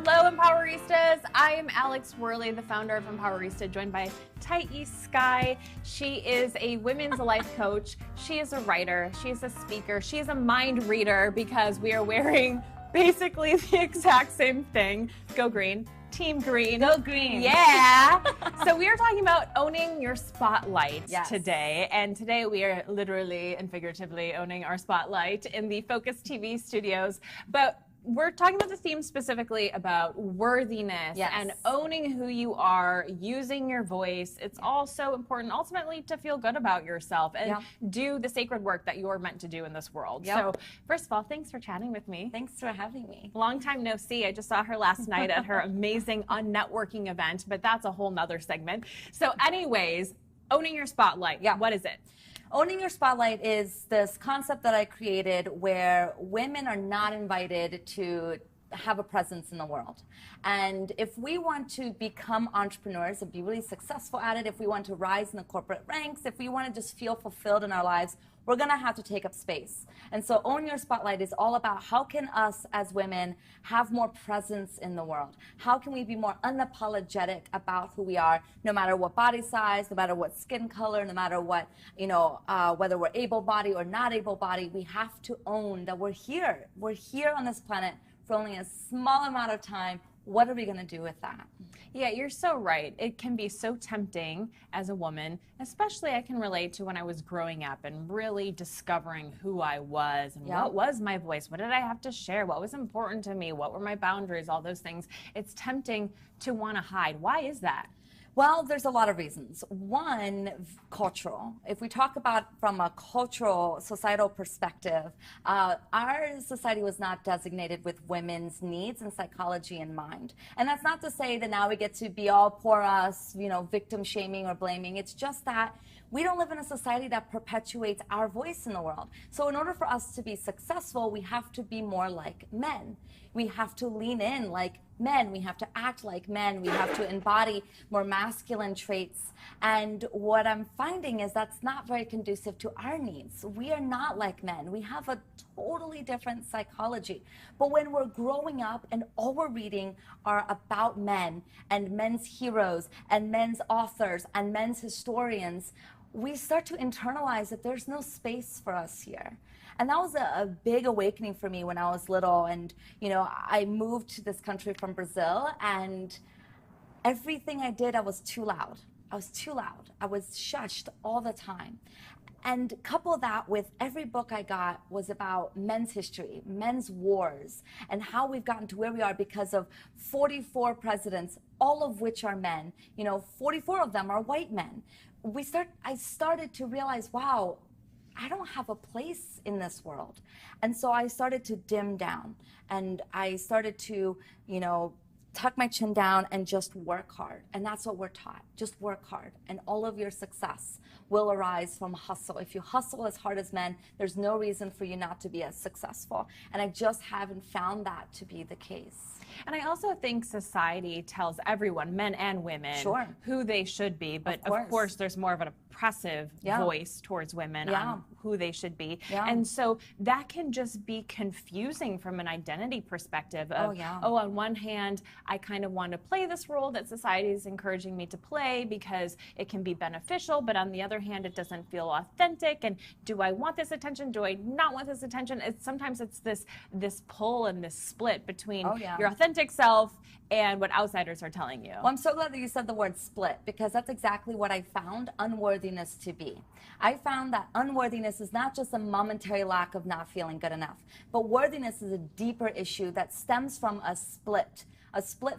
Hello, Empoweristas. I am Alex Wehrley, the founder of Empowerista, joined by Tai Sky. She is a women's life coach. She is a writer. She is a speaker. She is a mind reader because we are wearing basically the exact same thing. Go green. Team green. Go green. Yeah. So we are talking about owning your spotlight Yes. today. And today we are literally and figuratively owning our spotlight in the Focus TV studios. But we're talking about the theme specifically about worthiness and owning who you are, using your voice. It's also important ultimately to feel good about yourself and do the sacred work that you're meant to do in this world. So first of all, thanks for chatting with me. Thanks for having me. Long time no see. I just saw her last night at her amazing unnetworking event, but that's a whole nother segment. So anyways, owning your spotlight. Yeah. What is it? Owning your spotlight is this concept that I created where women are not invited to have a presence in the world. And if we want to become entrepreneurs and be really successful at it, if we want to rise in the corporate ranks, if we want to just feel fulfilled in our lives, we're going to have to take up space. And so Own Your Spotlight is all about how can us as women have more presence in the world? How can we be more unapologetic about who we are, no matter what body size, no matter what skin color, no matter what, whether we're able-bodied or not able-bodied, we have to own that we're here. We're here on this planet for only a small amount of time. What are we going to do with that? Yeah, you're so right. It can be so tempting as a woman, especially I can relate to when I was growing up and really discovering who I was and what was my voice, what did I have to share, what was important to me, what were my boundaries, all those things. It's tempting to want to hide. Why is that? Well, there's a lot of reasons. One, cultural. If we talk about from a cultural, societal perspective, our society was not designated with women's needs and psychology in mind. And that's not to say that now we get to be all poor us, victim shaming or blaming. It's just that we don't live in a society that perpetuates our voice in the world. So in order for us to be successful, we have to be more like men. We have to lean in like men. We have to act like men. We have to embody more masculine traits. And what I'm finding is that's not very conducive to our needs. We are not like men. We have a totally different psychology. But when we're growing up and all we're reading are about men and men's heroes and men's authors and men's historians, we start to internalize that there's no space for us here. And that was a big awakening for me when I was little. And, I moved to this country from Brazil, and everything I did, I was too loud. I was too loud. I was shushed all the time. And couple that with every book I got was about men's history, men's wars, and how we've gotten to where we are because of 44 presidents, all of which are men. 44 of them are white men. I started to realize, wow, I don't have a place in this world. And so I started to dim down, and I started to, tuck my chin down and just work hard. And that's what we're taught. Just work hard. And all of your success will arise from hustle. If you hustle as hard as men, there's no reason for you not to be as successful. And I just haven't found that to be the case. And I also think society tells everyone, men and women, who they should be. But of course, there's more of an oppressive voice towards women on who they should be. And so that can just be confusing from an identity perspective of, on one hand, I kind of want to play this role that society is encouraging me to play because it can be beneficial. But on the other hand, it doesn't feel authentic. And do I want this attention? Do I not want this attention? Sometimes it's this pull and this split between your authentic self and what outsiders are telling you. Well, I'm so glad that you said the word split, because that's exactly what I found unworthiness to be. I found that unworthiness is not just a momentary lack of not feeling good enough, but worthiness is a deeper issue that stems from a split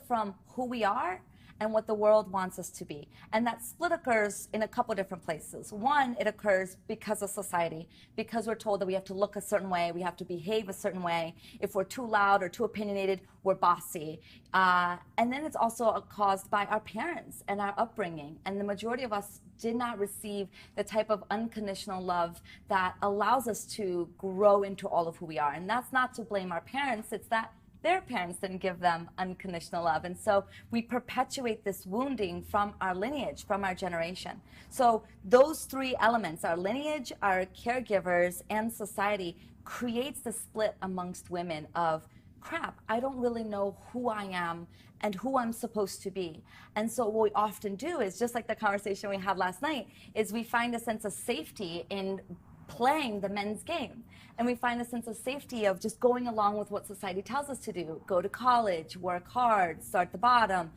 from who we are and what the world wants us to be. And that split occurs in a couple different places. One, it occurs because of society, because we're told that we have to look a certain way, we have to behave a certain way. If we're too loud or too opinionated, we're bossy. And then it's also caused by our parents and our upbringing. And the majority of us did not receive the type of unconditional love that allows us to grow into all of who we are. And that's not to blame our parents, it's that their parents didn't give them unconditional love. And so we perpetuate this wounding from our lineage, from our generation. So those three elements, our lineage, our caregivers, and society, creates the split amongst women of crap, I don't really know who I am and who I'm supposed to be. And so what we often do is, just like the conversation we had last night, is we find a sense of safety in playing the men's game. And we find a sense of safety of just going along with what society tells us to do. Go to college, work hard, start at the bottom.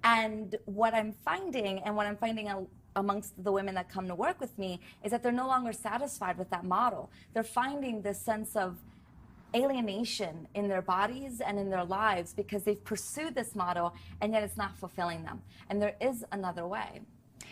And what I'm finding, amongst the women that come to work with me, is that they're no longer satisfied with that model. They're finding this sense of alienation in their bodies and in their lives because they've pursued this model and yet it's not fulfilling them. And there is another way.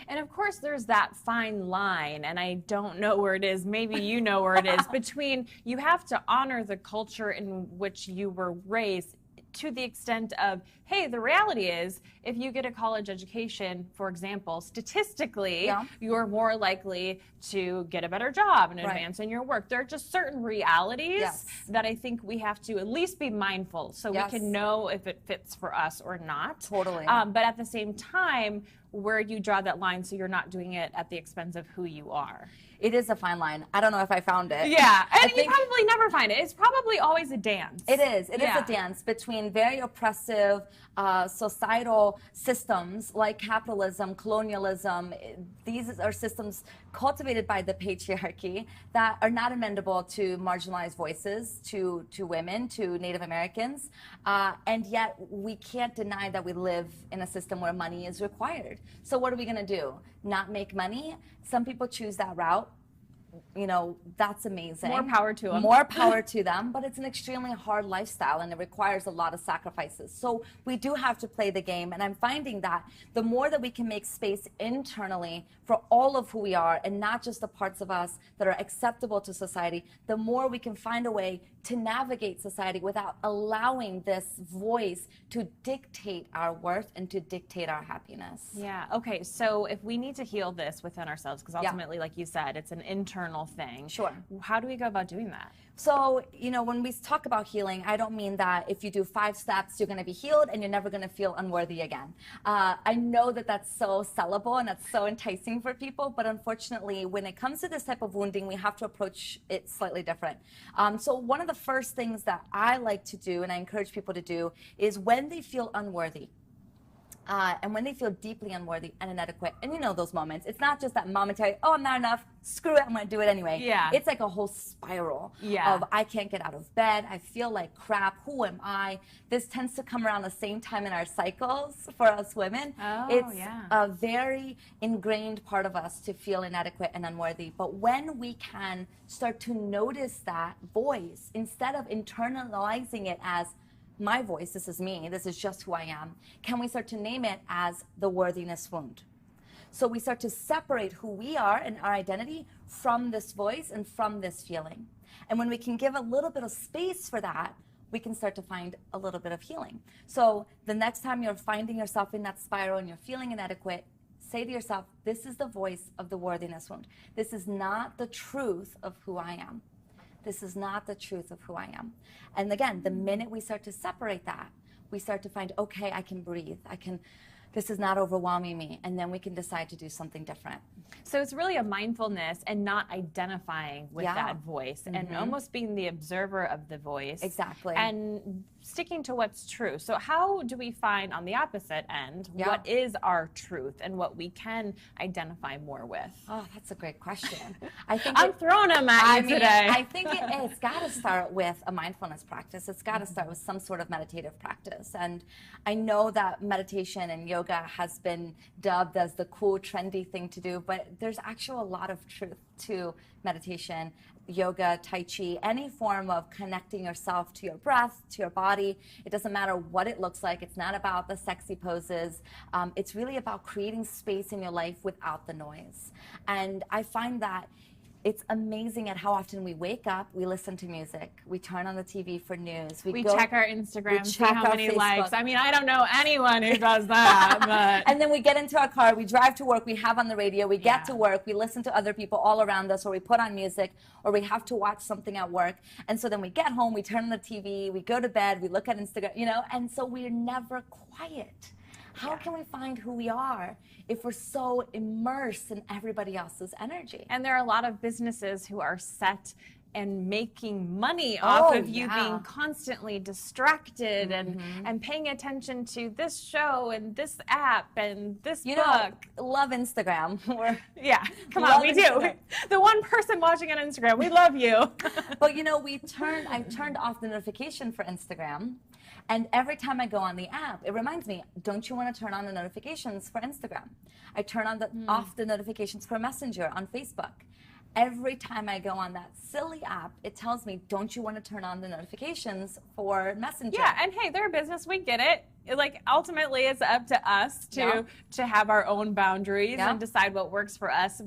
And of course, there's that fine line, and I don't know where it is, maybe you know where it is, between you have to honor the culture in which you were raised to the extent of, hey, the reality is, if you get a college education, for example, statistically, you're more likely to get a better job and advance in your work. There are just certain realities that I think we have to at least be mindful so we can know if it fits for us or not. Totally. But at the same time, where you draw that line so you're not doing it at the expense of who you are. It is a fine line. I don't know if I found it. Yeah, and you probably never find it. It's probably always a dance. It is. It is a dance between very oppressive societal systems like capitalism, colonialism. These are systems cultivated by the patriarchy that are not amendable to marginalized voices, to women, to Native Americans. And yet we can't deny that we live in a system where money is required. So what are we going to do? Not make money? Some people choose that route. You know, that's amazing. More power to them. More power to them, but it's an extremely hard lifestyle and it requires a lot of sacrifices. So we do have to play the game, and I'm finding that the more that we can make space internally for all of who we are and not just the parts of us that are acceptable to society, the more we can find a way to navigate society without allowing this voice to dictate our worth and to dictate our happiness. Yeah, okay, so if we need to heal this within ourselves, because ultimately, like you said, it's an internal thing. Sure. How do we go about doing that? So, you know, when we talk about healing, I don't mean that if you do 5 steps, you're going to be healed and you're never going to feel unworthy again. I know that that's so sellable and that's so enticing for people, but unfortunately, when it comes to this type of wounding, we have to approach it slightly different. So one of the first things that I like to do, and I encourage people to do, is when they feel unworthy, and when they feel deeply unworthy and inadequate, and you know those moments, it's not just that momentary, oh, I'm not enough, screw it, I'm going to do it anyway. Yeah. It's like a whole spiral of I can't get out of bed, I feel like crap, who am I? This tends to come around the same time in our cycles for us women. It's a very ingrained part of us to feel inadequate and unworthy. But when we can start to notice that voice, instead of internalizing it as my voice, this is me, this is just who I am, can we start to name it as the worthiness wound? So we start to separate who we are and our identity from this voice and from this feeling. And when we can give a little bit of space for that, we can start to find a little bit of healing. So the next time you're finding yourself in that spiral and you're feeling inadequate, say to yourself, this is the voice of the worthiness wound. This is not the truth of who I am. This is not the truth of who I am. And again, the minute we start to separate that, we start to find, okay, I can breathe. This is not overwhelming me. And then we can decide to do something different. So it's really a mindfulness and not identifying with that voice and almost being the observer of the voice. Exactly. And sticking to what's true. So how do we find on the opposite end what is our truth and what we can identify more with? Oh, that's a great question. I think I'm throwing them at you today. I think it's got to start with a mindfulness practice. It's got to start with some sort of meditative practice. And I know that meditation and yoga has been dubbed as the cool, trendy thing to do, but there's actually a lot of truth to meditation, yoga, tai chi, any form of connecting yourself to your breath, to your body. It doesn't matter what it looks like. It's not about the sexy poses. It's really about creating space in your life without the noise. And I find that it's amazing at how often we wake up, we listen to music, we turn on the TV for news. We check our Instagram, see how many likes. I mean, I don't know anyone who does that. But. And then we get into our car, we drive to work, we have on the radio, we get to work, we listen to other people all around us, or we put on music, or we have to watch something at work. And so then we get home, we turn on the TV, we go to bed, we look at Instagram, you know, and so we're never quiet. How can we find who we are if we're so immersed in everybody else's energy? And there are a lot of businesses who are set and making money off of you being constantly distracted and paying attention to this show and this app and this book. Love Instagram. Yeah, come on, we do. The one person watching on Instagram, we love you. But you know, I turned off the notification for Instagram. And every time I go on the app, it reminds me, don't you want to turn on the notifications for Instagram? I turn on off the notifications for Messenger on Facebook. Every time I go on that silly app, it tells me, don't you want to turn on the notifications for Messenger? Yeah, and hey, they're a business, we get it. Like, ultimately, it's up to us to have our own boundaries and decide what works for us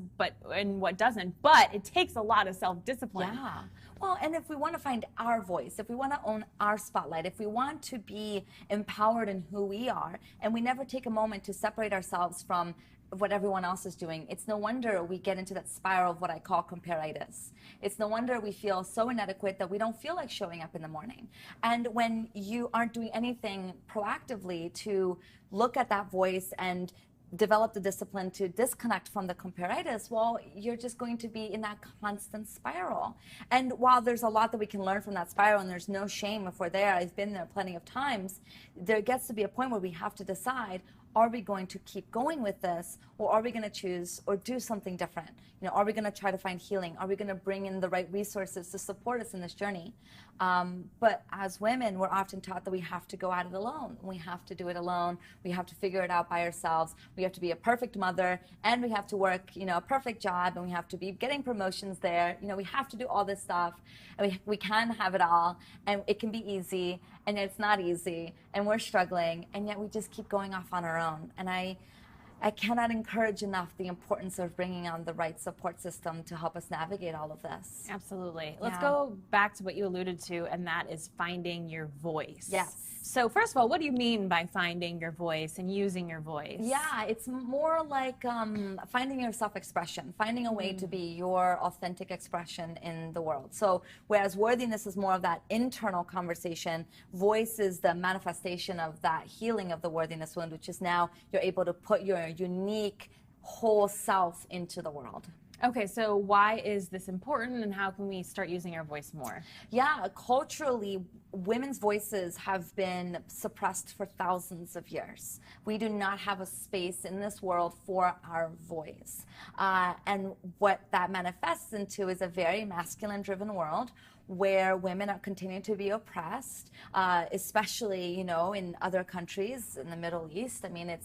and what doesn't. But it takes a lot of self-discipline. Yeah. Well, and if we want to find our voice, if we want to own our spotlight, if we want to be empowered in who we are, and we never take a moment to separate ourselves from what everyone else is doing, it's no wonder we get into that spiral of what I call comparitis. It's no wonder we feel so inadequate that we don't feel like showing up in the morning. And when you aren't doing anything proactively to look at that voice and develop the discipline to disconnect from the comparitis, well, you're just going to be in that constant spiral. And while there's a lot that we can learn from that spiral, and there's no shame if we're there, I've been there plenty of times, there gets to be a point where we have to decide, are we going to keep going with this, or are we going to choose or do something different? You know, are we going to try to find healing? Are we going to bring in the right resources to support us in this journey? But as women, we're often taught that we have to go at it alone. We have to do it alone. We have to figure it out by ourselves. We have to be a perfect mother, and we have to work, you know, a perfect job, and we have to be getting promotions there. You know, we have to do all this stuff, and we can have it all, and it can be easy, and it's not easy, and we're struggling, and yet we just keep going off on our own. And I cannot encourage enough the importance of bringing on the right support system to help us navigate all of this. Absolutely. Let's go back to what you alluded to, and that is finding your voice. Yes. So first of all, what do you mean by finding your voice and using your voice? Yeah, it's more like finding your self-expression, finding a way to be your authentic expression in the world. So whereas worthiness is more of that internal conversation, voice is the manifestation of that healing of the worthiness wound, which is now you're able to put your unique whole self into the world. Okay, so why is this important, and how can we start using our voice more? Yeah, culturally, women's voices have been suppressed for thousands of years. We do not have a space in this world for our voice. And what that manifests into is a very masculine-driven world where women are continuing to be oppressed, especially, you know, in other countries in the Middle East. I mean,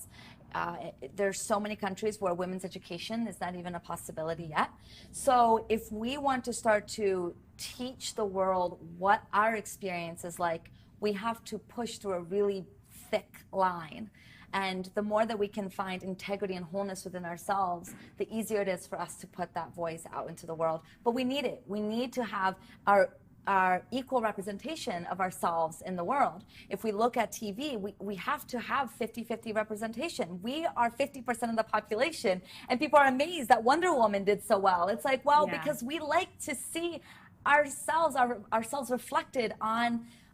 there's so many countries where women's education is not even a possibility yet. So if we want to start to teach the world what our experience is like, we have to push through a really thick line. And the more that we can find integrity and wholeness within ourselves, the easier it is for us to put that voice out into the world. But we need it. We need to have our equal representation of ourselves in the world. If we look at TV, we have to have 50-50 representation. We are 50% of the population, and people are amazed that Wonder Woman did so well. It's like, well, because we like to see ourselves reflected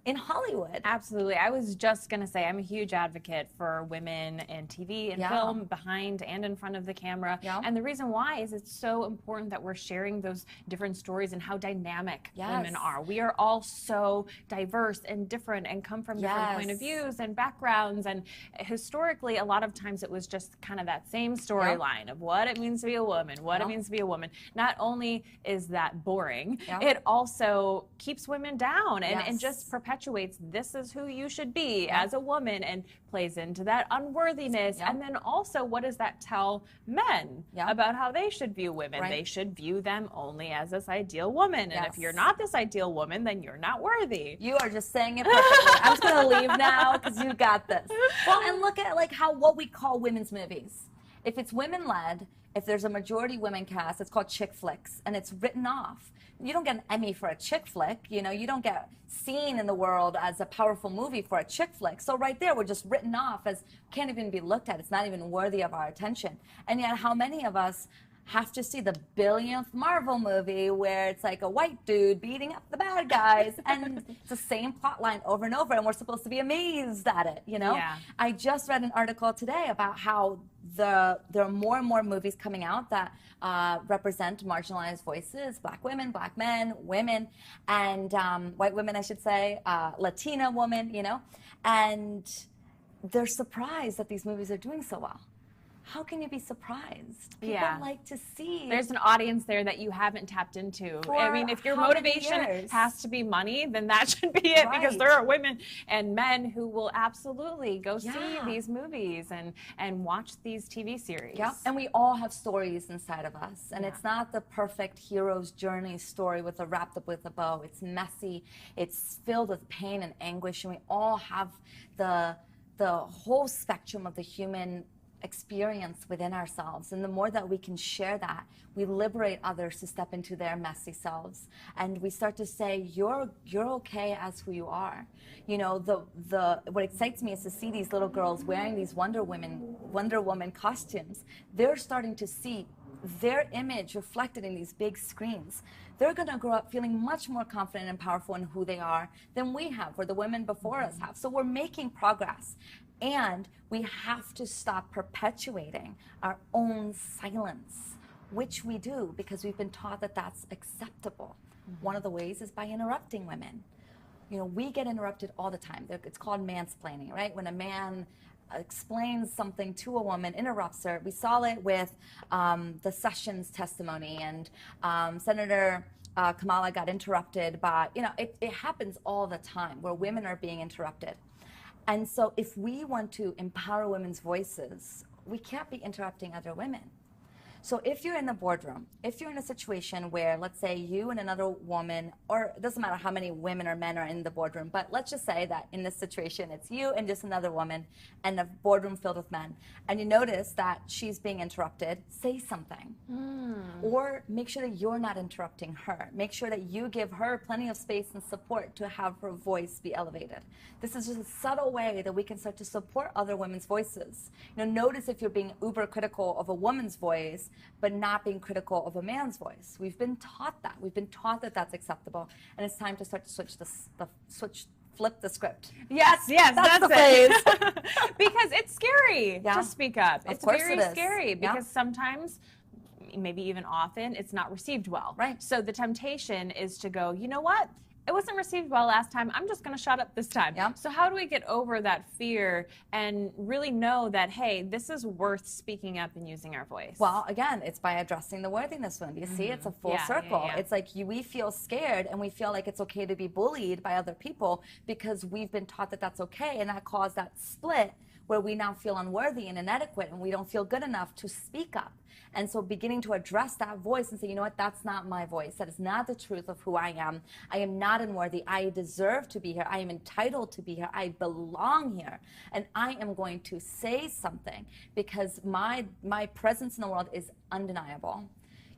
in Hollywood. Absolutely. I was just going to say, I'm a huge advocate for women in TV and film, behind and in front of the camera. And the reason why is it's so important that we're sharing those different stories and how dynamic women are. We are all so diverse and different and come from different point of views and backgrounds. And historically, a lot of times it was just kind of that same storyline of what it means to be a woman, what it means to be a woman. Not only is that boring, it also keeps women down and just perpetuates this is who you should be as a woman, and plays into that unworthiness. And then also, what does that tell men about how they should view women? They should view them only as this ideal woman. And if you're not this ideal woman, then you're not worthy. You are just saying it perfectly. I'm just going to leave now because you got this. Well, and look at like what we call women's movies. If it's women-led, if there's a majority women cast, it's called chick flicks, and it's written off. You don't get an Emmy for a chick flick. You know, you don't get seen in the world as a powerful movie for a chick flick. So right there, we're just written off as can't even be looked at. It's not even worthy of our attention. And yet, how many of us have to see the billionth Marvel movie where it's like a white dude beating up the bad guys, and it's the same plot line over and over, and we're supposed to be amazed at it, you know? Yeah. I just read an article today about how there are more and more movies coming out that represent marginalized voices, black women, black men, women, and white women, I should say, Latina women, you know? And they're surprised that these movies are doing so well. How can you be surprised? People like to see. There's an audience there that you haven't tapped into. I mean, if your motivation has to be money, then that should be it, because there are women and men who will absolutely go see these movies and watch these TV series. Yeah, and we all have stories inside of us, and it's not the perfect hero's journey story with a wrapped up with a bow. It's messy, it's filled with pain and anguish, and we all have the whole spectrum of the human experience within ourselves. And the more that we can share that, we liberate others to step into their messy selves, and we start to say, you're okay as who you are. You know, what excites me is to see these little girls wearing these Wonder Woman costumes. They're starting to see their image reflected in these big screens. They're going to grow up feeling much more confident and powerful in who they are than we have, or the women before us have. So we're making progress. And we have to stop perpetuating our own silence, which we do because we've been taught that that's acceptable. One of the ways is by interrupting women. You know, we get interrupted all the time. It's called mansplaining, right? When a man explains something to a woman, interrupts her. We saw it with the Sessions testimony, and Senator Kamala got interrupted by, you know, it happens all the time where women are being interrupted. And so if we want to empower women's voices, we can't be interrupting other women. So if you're in the boardroom, if you're in a situation where, let's say, you and another woman, or it doesn't matter how many women or men are in the boardroom, but let's just say that in this situation, it's you and just another woman and a boardroom filled with men, and you notice that she's being interrupted, say something. Or make sure that you're not interrupting her. Make sure that you give her plenty of space and support to have her voice be elevated. This is just a subtle way that we can start to support other women's voices. You know, notice if you're being uber critical of a woman's voice, but not being critical of a man's voice. We've been taught that. We've been taught that that's acceptable, and it's time to start to flip the script. Yes, that's the phrase. Because it's scary to speak up. It's very scary because sometimes, maybe even often, it's not received well. Right. So the temptation is to go, you know what? It wasn't received well last time. I'm just going to shut up this time. So how do we get over that fear and really know that, hey, this is worth speaking up and using our voice? Well, again, it's by addressing the worthiness wound. You see, it's a full circle. It's like we feel scared and we feel like it's okay to be bullied by other people because we've been taught that that's okay, and that caused that split where we now feel unworthy and inadequate and we don't feel good enough to speak up. And so beginning to address that voice and say, you know what, that's not my voice. That is not the truth of who I am. I am not unworthy. I deserve to be here. I am entitled to be here. I belong here. And I am going to say something because my presence in the world is undeniable.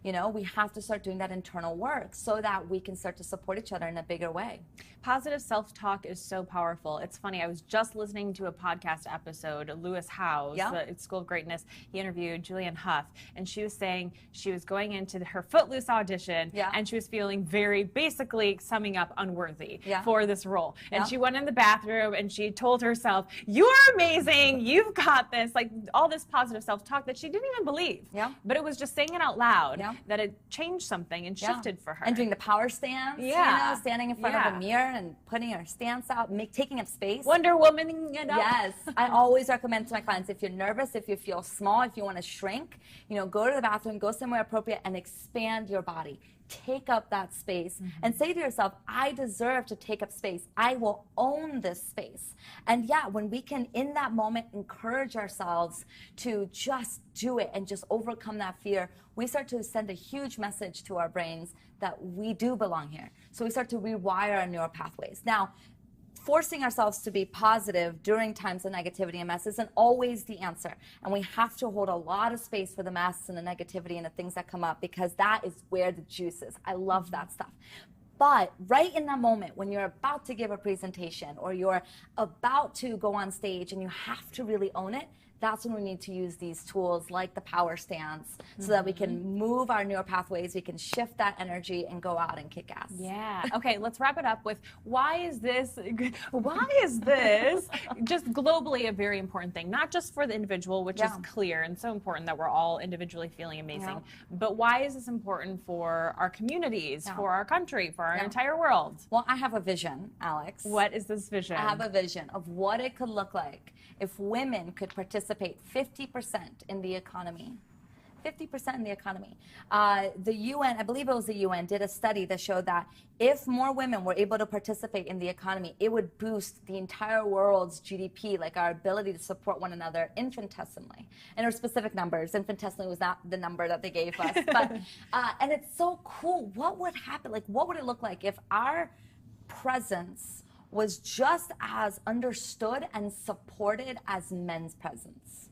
You know, we have to start doing that internal work so that we can start to support each other in a bigger way. Positive self-talk is so powerful. It's funny, I was just listening to a podcast episode, Lewis Howes, at School of Greatness. He interviewed Julianne Hough, and she was saying she was going into her Footloose audition, and she was feeling very, basically summing up, unworthy for this role. And she went in the bathroom and she told herself, you're amazing, you've got this, like all this positive self-talk that she didn't even believe. But it was just saying it out loud that it changed something and shifted for her. And doing the power stance, you know, standing in front of a mirror and putting our stance out, taking up space. Wonder Womaning it up. Yes. I always recommend to my clients, if you're nervous, if you feel small, if you want to shrink, you know, go to the bathroom, go somewhere appropriate and expand your body. Take up that space and say to yourself, I deserve to take up space. I will own this space. And when we can, in that moment, encourage ourselves to just do it and just overcome that fear, we start to send a huge message to our brains that we do belong here. So we start to rewire our neural pathways. Now, forcing ourselves to be positive during times of negativity and mess isn't always the answer. And we have to hold a lot of space for the mess and the negativity and the things that come up, because that is where the juice is. I love that stuff. But right in that moment when you're about to give a presentation or you're about to go on stage and you have to really own it, that's when we need to use these tools like the power stance so that we can move our neural pathways, we can shift that energy and go out and kick ass. Yeah. Okay, let's wrap it up with why is this just globally a very important thing, not just for the individual, which is clear and so important that we're all individually feeling amazing, but why is this important for our communities, for our country, for our entire world? Well, I have a vision, Alex. What is this vision? I have a vision of what it could look like if women could participate 50% in the economy. 50% in the economy. The UN, I believe it was the UN, did a study that showed that if more women were able to participate in the economy, it would boost the entire world's GDP, like our ability to support one another infinitesimally. And there were specific numbers. Infinitesimally was not the number that they gave us. But, and it's so cool. What would happen? Like, what would it look like if our presence was just as understood and supported as men's presence?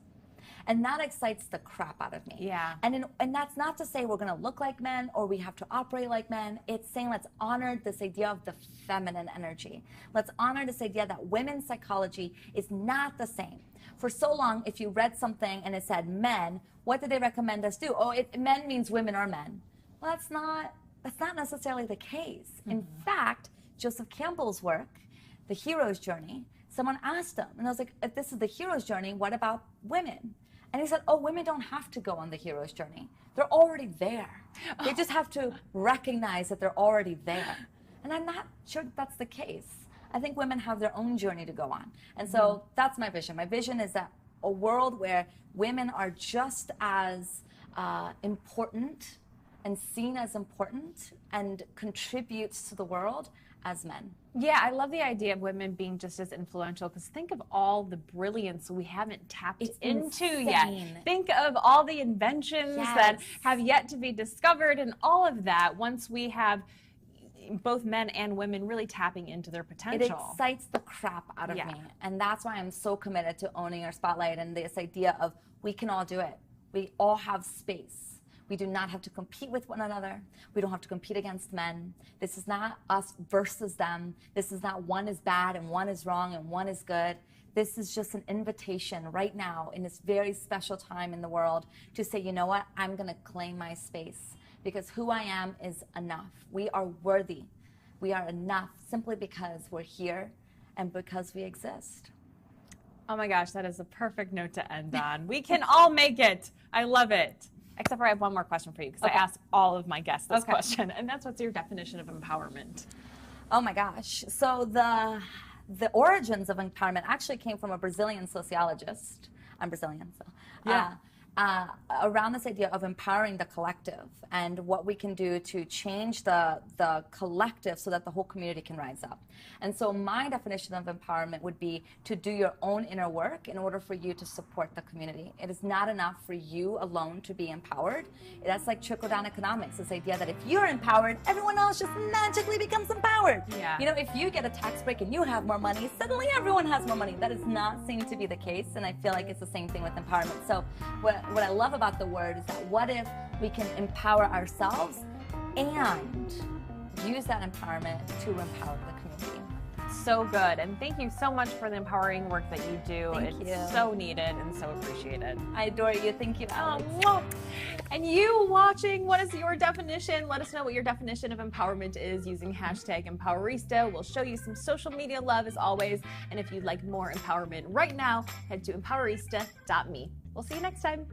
And that excites the crap out of me. Yeah. And that's not to say we're going to look like men or we have to operate like men. It's saying let's honor this idea of the feminine energy. Let's honor this idea that women's psychology is not the same. For so long, if you read something and it said men, what did they recommend us do? Oh, men means women are men. Well, that's not necessarily the case. In fact, Joseph Campbell's work, The Hero's Journey, someone asked him, and I was like, if this is the hero's journey, what about women? And he said, oh, women don't have to go on the hero's journey. They're already there. They just have to recognize that they're already there. And I'm not sure that's the case. I think women have their own journey to go on. And so that's my vision. My vision is that a world where women are just as important and seen as important and contributes to the world as men. Yeah, I love the idea of women being just as influential, because think of all the brilliance we haven't tapped into yet. Think of all the inventions that have yet to be discovered and all of that once we have both men and women really tapping into their potential. It excites the crap out of me. And that's why I'm so committed to owning our spotlight and this idea of we can all do it. We all have space. We do not have to compete with one another. We don't have to compete against men. This is not us versus them. This is not one is bad and one is wrong and one is good. This is just an invitation right now in this very special time in the world to say, you know what, I'm going to claim my space because who I am is enough. We are worthy. We are enough simply because we're here and because we exist. Oh my gosh, that is a perfect note to end on. We can all make it. I love it. Except for I have one more question for you, because I ask all of my guests this question, and that's what's your definition of empowerment? Oh my gosh. So the origins of empowerment actually came from a Brazilian sociologist. I'm Brazilian, so around this idea of empowering the collective and what we can do to change the collective so that the whole community can rise up. And so my definition of empowerment would be to do your own inner work in order for you to support the community. It is not enough for you alone to be empowered. That's like trickle-down economics, this idea that if you're empowered, everyone else just magically becomes empowered. Yeah. You know, if you get a tax break and you have more money, suddenly everyone has more money. That is not seen to be the case, and I feel like it's the same thing with empowerment. So what I love about the word is that what if we can empower ourselves and use that empowerment to empower the community. So good. And thank you so much for the empowering work that you do. Thank you. It's so needed and so appreciated. I adore you. Thank you, Alex. And you watching, what is your definition? Let us know what your definition of empowerment is using hashtag Empowerista. We'll show you some social media love as always. And if you'd like more empowerment right now, head to empowerista.me. We'll see you next time.